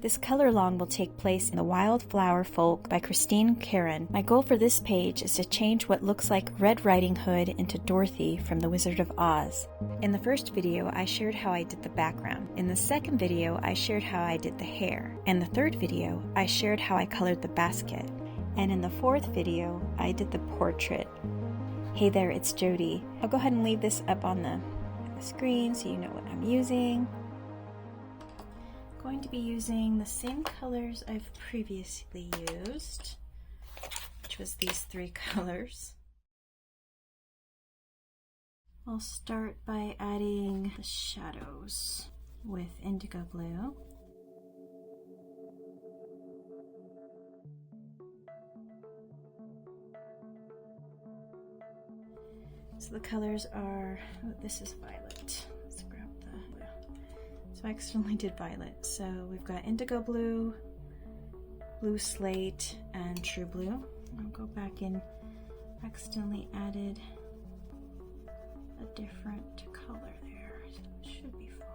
This color along will take place in the Wildflower Folk by Christine Karron. My goal for this page is to change what looks like Red Riding Hood into Dorothy from The Wizard of Oz. In the first video, I shared how I did the background. In the second video, I shared how I did the hair. In the third video, I shared how I colored the basket. And in the fourth video, I did the portrait. Hey there, it's Jody. I'll go ahead and leave this up on the screen so you know what I'm using. Going to be using the same colors I've previously used, which was these three colors. I'll start by adding the shadows with indigo blue. So the colors are, oh, this is violet. Let's grab the blue. So I accidentally did violet. So we've got indigo blue, blue slate, and true blue. I'll go back in, accidentally added a different color there. So it should be fine.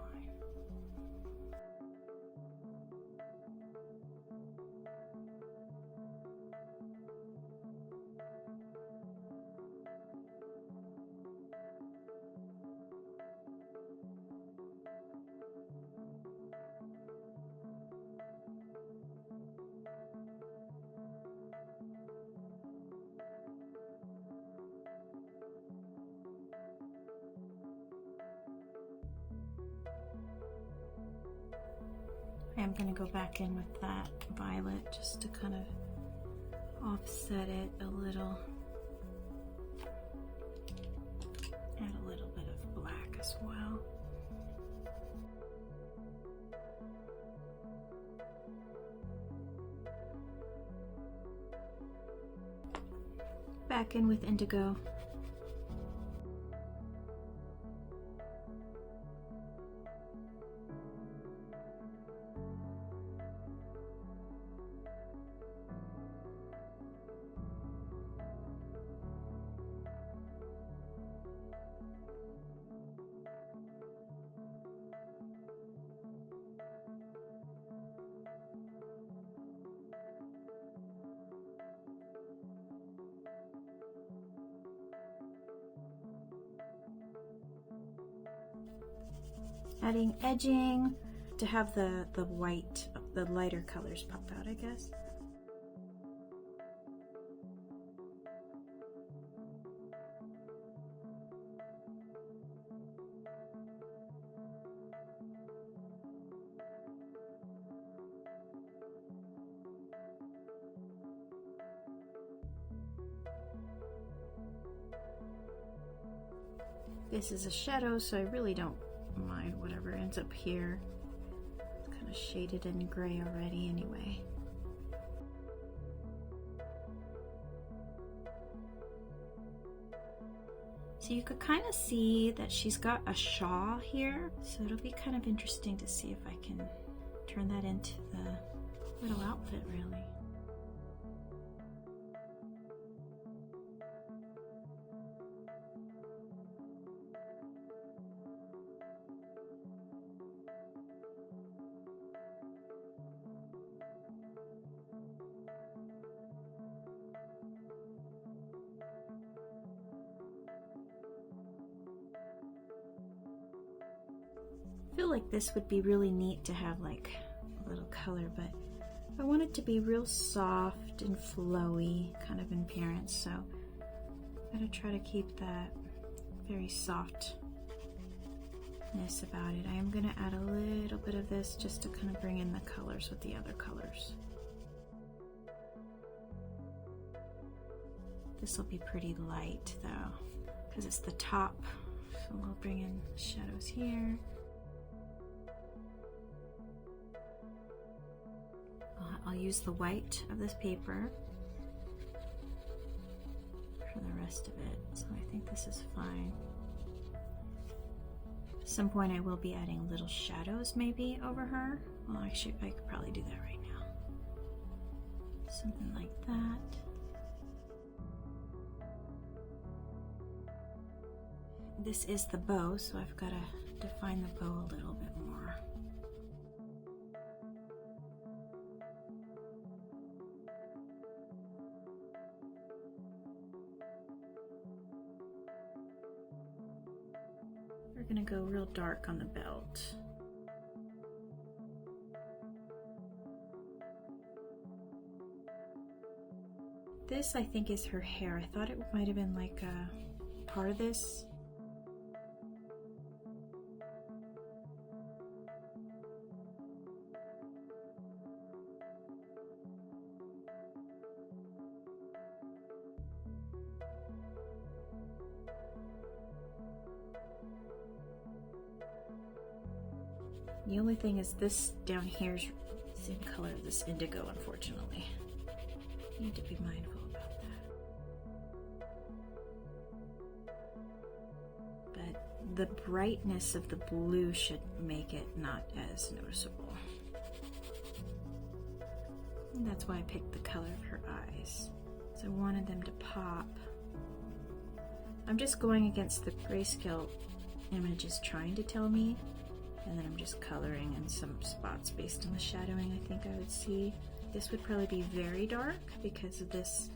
I am going to go back in with that violet just to kind of offset it a little. Add a little bit of black as well. Back in with indigo. Adding edging to have the white, the lighter colors pop out, I guess. This is a shadow, so I really don't mind whatever ends up here. It's kind of shaded in gray already anyway. So you could kind of see that she's got a shawl here, so it'll be kind of interesting to see if I can turn that into the little outfit, really. I feel like this would be really neat to have like a little color, but I want it to be real soft and flowy kind of in appearance, so I'm gonna try to keep that very softness about it. I am gonna add a little bit of this just to kind of bring in the colors with the other colors. This will be pretty light though, because it's the top, so we'll bring in shadows here. I'll use the white of this paper for the rest of it, so I think this is fine. At some point I will be adding little shadows maybe over her. Well, actually I could probably do that right now. Something like that. This is the bow, so I've got to define the bow a little bit more. gonna go real dark on the belt. This, I think, is her hair. I thought it might have been like a part of this. The only thing is this down here is the same color as this indigo, unfortunately. Need to be mindful about that. But the brightness of the blue should make it not as noticeable. And that's why I picked the color of her eyes. So I wanted them to pop. I'm just going against the grayscale image is trying to tell me, and then I'm just coloring in some spots based on the shadowing I think I would see. This would probably be very dark because of this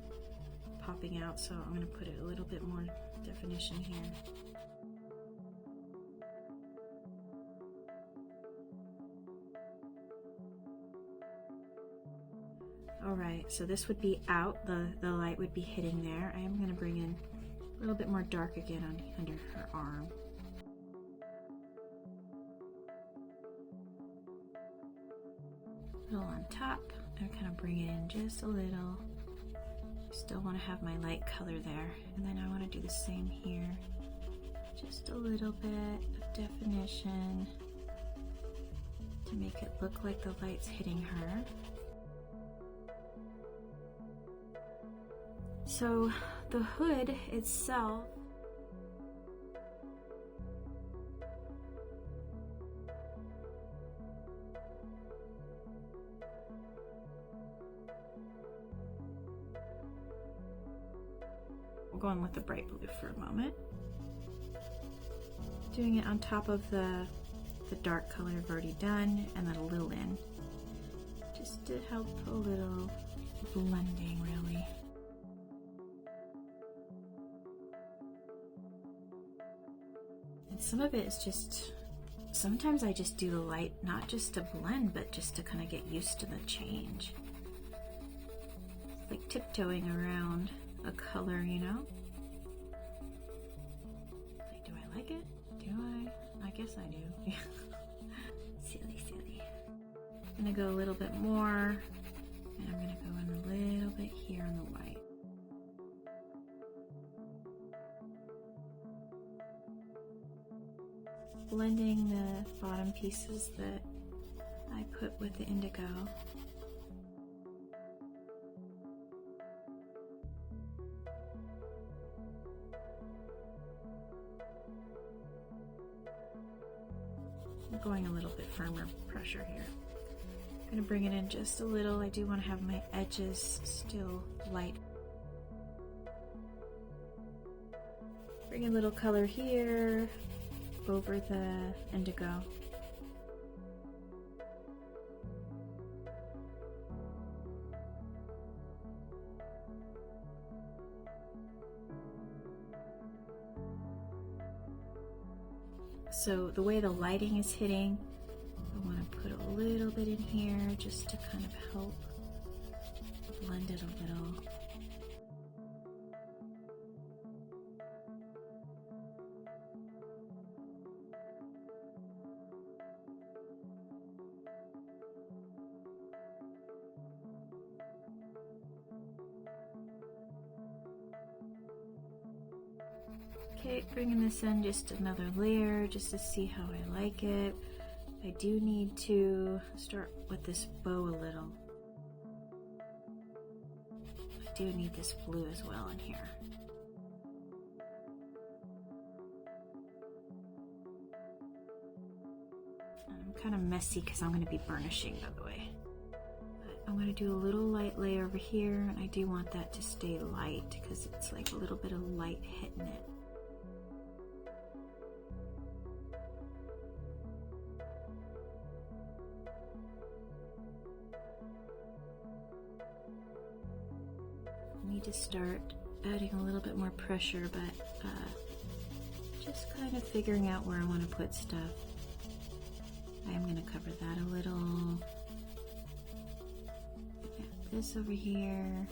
popping out, so I'm going to put a little bit more definition here. Alright, so this would be out, the light would be hitting there. I am going to bring in a little bit more dark again under her arm. A little on top, and kind of bring it in just a little. Still want to have my light color there, and then I want to do the same here. Just a little bit of definition to make it look like the light's hitting her. So the hood itself, we're going with the bright blue for a moment. Doing it on top of the dark color I've already done, and then a little in, just to help a little blending really. And some of it is just, sometimes I just do the light not just to blend, but just to kind of get used to the change. It's like tiptoeing around a color, you know? Like, do I like it? Do I? I guess I do. Silly, silly. I'm gonna go a little bit more, and I'm gonna go in a little bit here on the white. Blending the bottom pieces that I put with the indigo. I'm going a little bit firmer pressure here. I'm going to bring it in just a little. I do want to have my edges still light. Bring a little color here over the indigo. So the way the lighting is hitting, I want to put a little bit in here just to kind of help blend it a little. Okay, bringing this in just another layer just to see how I like it. I do need to start with this bow a little. I do need this blue as well in here. I'm kind of messy because I'm going to be burnishing, by the way. But I'm going to do a little light layer over here, and I do want that to stay light because it's like a little bit of light hitting it. Need to start adding a little bit more pressure, but Just kind of figuring out where I want to put stuff. I'm going to cover that a little. Got this over here.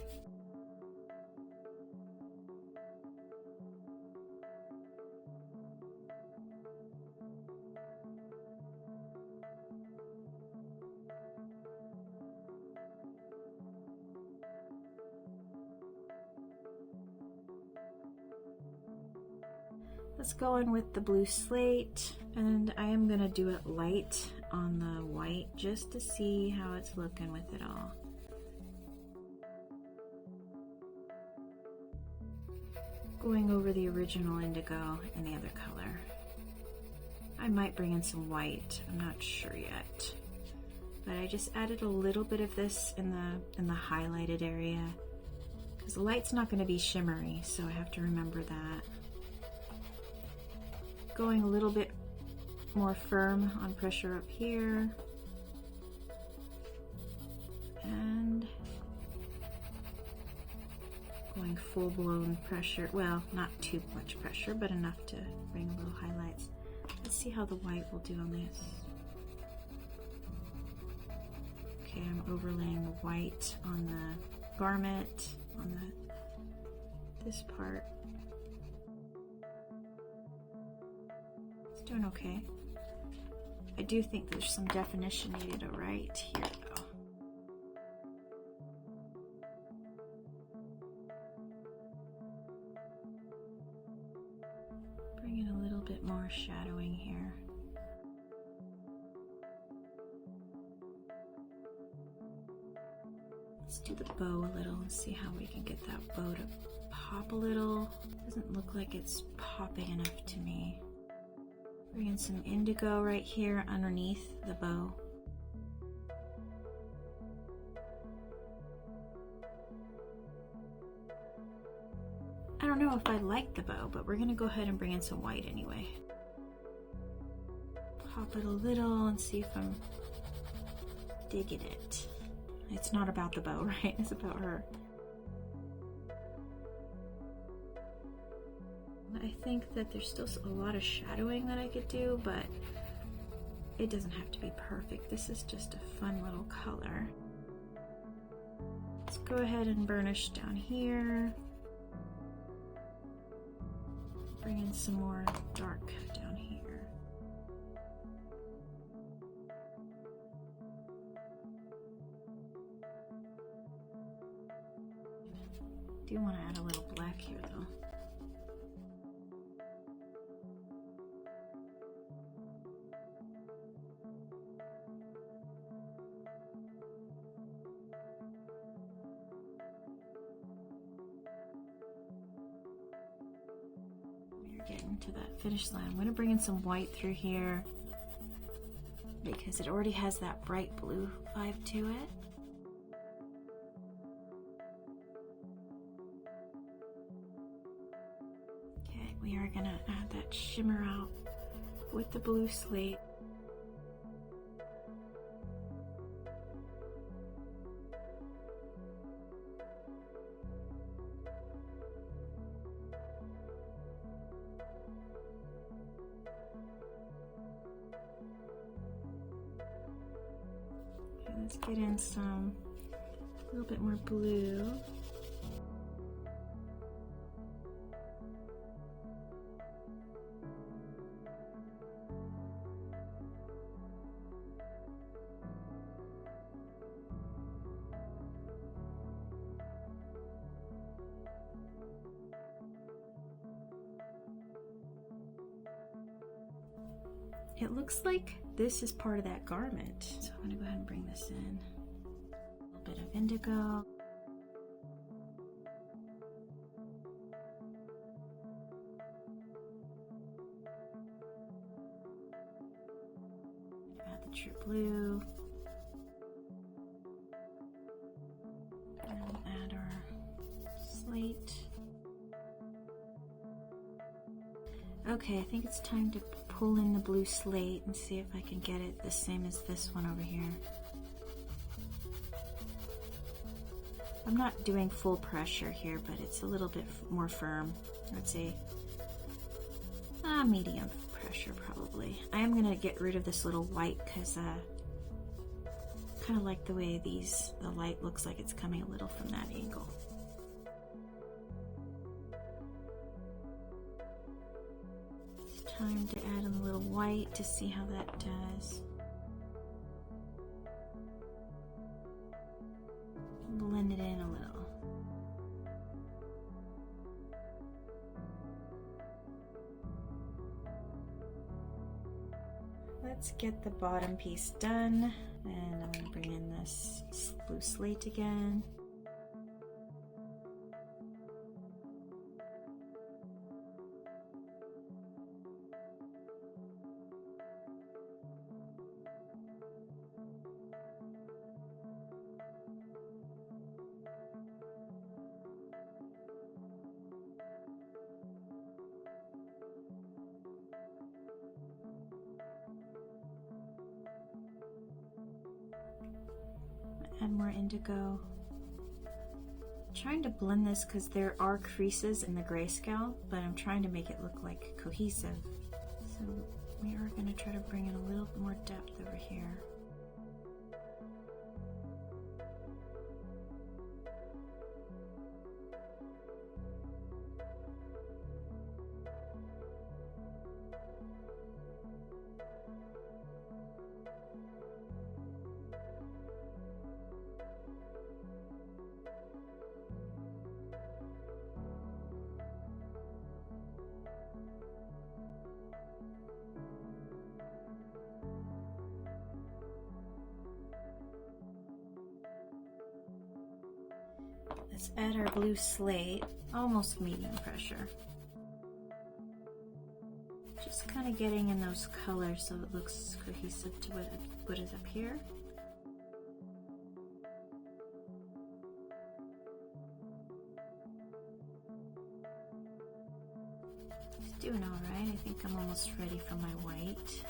Let's go in with the blue slate, and I am going to do it light on the white just to see how it's looking with it all. Going over the original indigo and the other color. I might bring in some white, I'm not sure yet. But I just added a little bit of this in the highlighted area because the light's not going to be shimmery, so I have to remember that. Going a little bit more firm on pressure up here. And going full-blown pressure. Well, not too much pressure, but enough to bring a little highlights. Let's see how the white will do on this. Okay, I'm overlaying the white on the garment, on this part. Doing okay. I do think there's some definition needed right here though. Bring in a little bit more shadowing here. Let's do the bow a little and see how we can get that bow to pop a little. Doesn't look like it's popping enough to me. Bring in some indigo right here underneath the bow. I don't know if I like the bow, but we're gonna go ahead and bring in some white anyway. Pop it a little and see if I'm digging it. It's not about the bow, right? It's about her. I think that there's still a lot of shadowing that I could do, but it doesn't have to be perfect. This is just a fun little color. Let's go ahead and burnish down here. Bring in some more dark down here. Do want to add a little black here though. Getting to that finish line. I'm going to bring in some white through here because it already has that bright blue vibe to it. Okay, we are going to add that shimmer out with the blue slate. Let's get in a little bit more blue. It looks like this is part of that garment. So I'm gonna go ahead and bring this in. A little bit of indigo. Add the true blue. And add our slate. Okay, I think it's time to pull in the blue slate and see if I can get it the same as this one over here. I'm not doing full pressure here, but it's a little bit more firm. I would say Medium pressure probably. I am gonna get rid of this little white because kind of like the way the light looks like it's coming a little from that angle. It's time to add in a little white to see how that does. Blend it in a little. Let's get the bottom piece done, and I'm going to bring in this blue slate again. Add more indigo. I'm trying to blend this because there are creases in the grayscale, but I'm trying to make it look like cohesive. So we are going to try to bring in a little more depth over here. Let's add our blue slate, almost medium pressure. Just kind of getting in those colors so it looks cohesive to what is up here. It's doing all right. I think I'm almost ready for my white.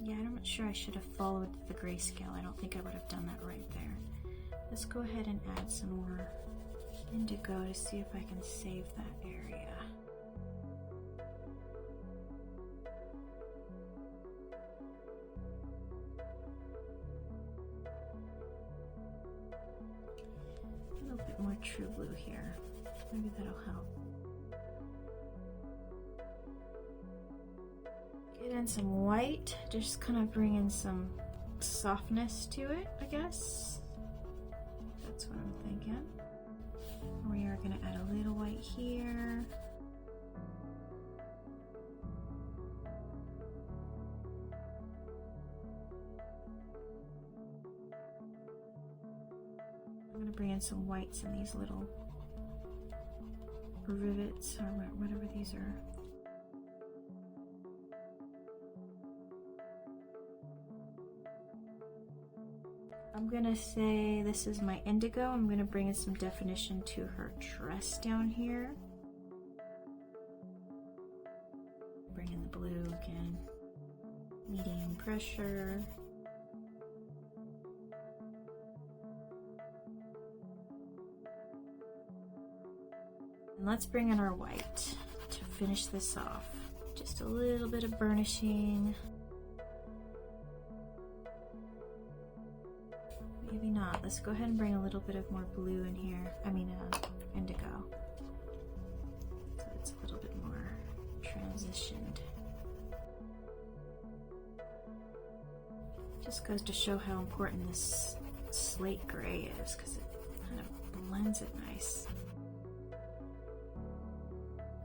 Yeah, I'm not sure I should have followed the grayscale. I don't think I would have done that right there. Let's go ahead and add some more indigo to see if I can save that area. A little bit more true blue here. Maybe that'll help. Get in some white, just kind of bring in some softness to it, I guess. That's what I'm thinking. We are going to add a little white here. I'm going to bring in some whites in these little rivets or whatever these are. I'm gonna say this is my indigo. I'm gonna bring in some definition to her dress down here. Bring in the blue again. Medium pressure. And let's bring in our white to finish this off. Just a little bit of burnishing. Maybe not. Let's go ahead and bring a little bit of more blue in here. Indigo. So it's a little bit more transitioned. Just goes to show how important this slate gray is because it kind of blends it nice.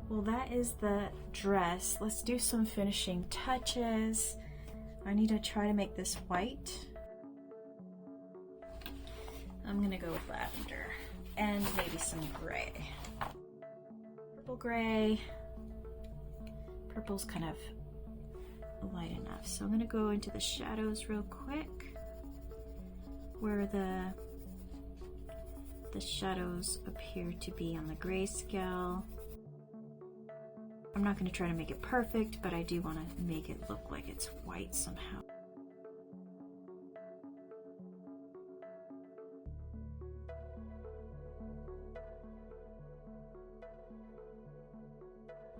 Well, that is the dress. Let's do some finishing touches. I need to try to make this white. I'm gonna go with lavender and maybe some gray. Purple gray. Purple's kind of light enough. So I'm gonna go into the shadows real quick where the shadows appear to be on the grayscale. I'm not going to try to make it perfect, but I do want to make it look like it's white somehow.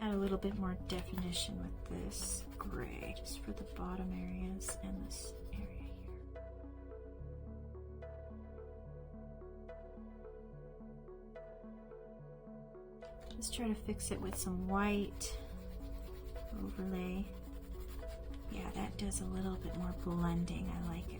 Add a little bit more definition with this gray, just for the bottom areas and this area here. Let's try to fix it with some white overlay. Yeah, that does a little bit more blending. I like it.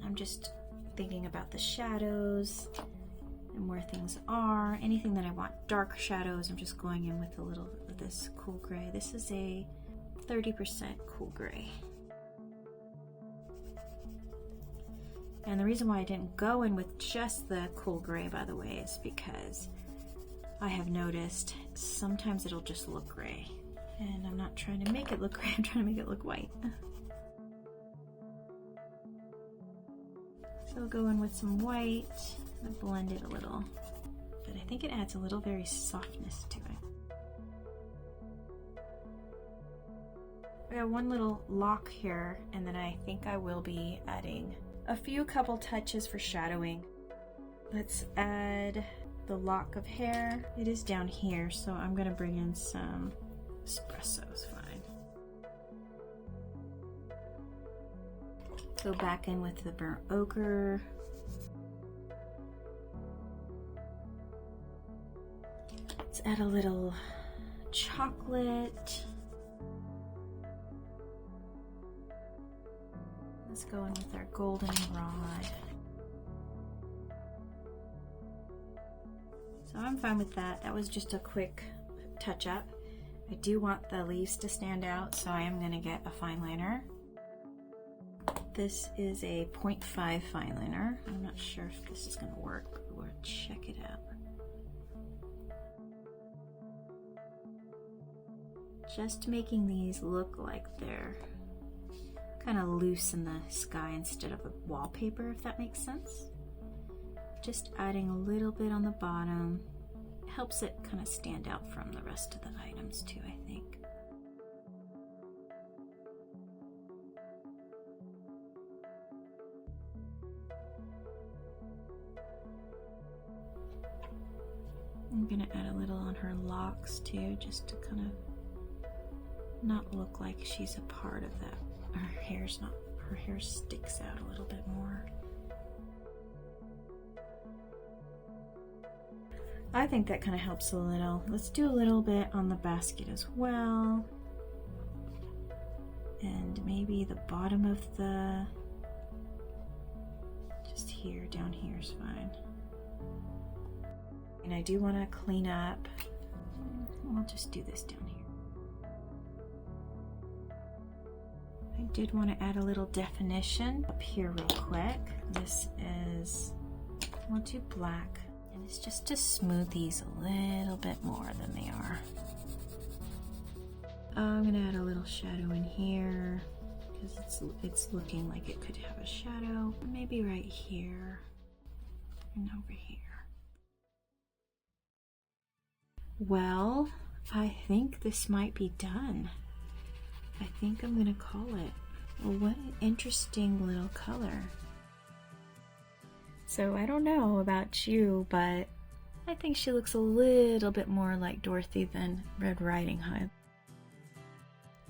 I'm just thinking about the shadows and where things are. Anything that I want dark shadows, I'm just going in with a little of this cool gray. This is a 30% cool gray. And the reason why I didn't go in with just the cool gray, by the way, is because I have noticed sometimes it'll just look gray. And I'm not trying to make it look gray, I'm trying to make it look white. So I'll go in with some white and blend it a little. But I think it adds a little very softness to it. I got one little lock here, and then I think I will be adding a couple touches for shadowing. Let's add the lock of hair. It is down here, so I'm gonna bring in some espresso, is fine. Go back in with the burnt ochre. Let's add a little chocolate. Let's go in with our golden rod. So I'm fine with that. That was just a quick touch up. I do want the leaves to stand out, so I am gonna get a fineliner. This is a 0.5 fineliner. I'm not sure if this is going to work, but we'll check it out. Just making these look like they're kind of loose in the sky instead of a wallpaper, if that makes sense. Just adding a little bit on the bottom. It helps it kind of stand out from the rest of the items too, I think. I'm gonna add a little on her locks too, just to kind of not look like she's a part of that. Her hair sticks out a little bit more. I think that kind of helps a little. Let's do a little bit on the basket as well. And maybe the bottom of just here, down here is fine. And I do want to clean up. I'll just do this down here. I did want to add a little definition up here real quick. This is, I'll do black. And it's just to smooth these a little bit more than they are. I'm going to add a little shadow in here because it's looking like it could have a shadow. Maybe right here and over here. Well, I think this might be done. I think I'm gonna call it. Well, what an interesting little color. So I don't know about you, but I think she looks a little bit more like Dorothy than Red Riding Hood.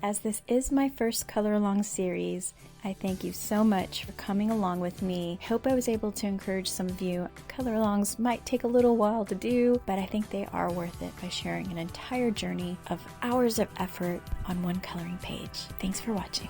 As this is my first color along series, I thank you so much for coming along with me. I hope I was able to encourage some of you. Color alongs might take a little while to do, but I think they are worth it by sharing an entire journey of hours of effort on one coloring page. Thanks for watching.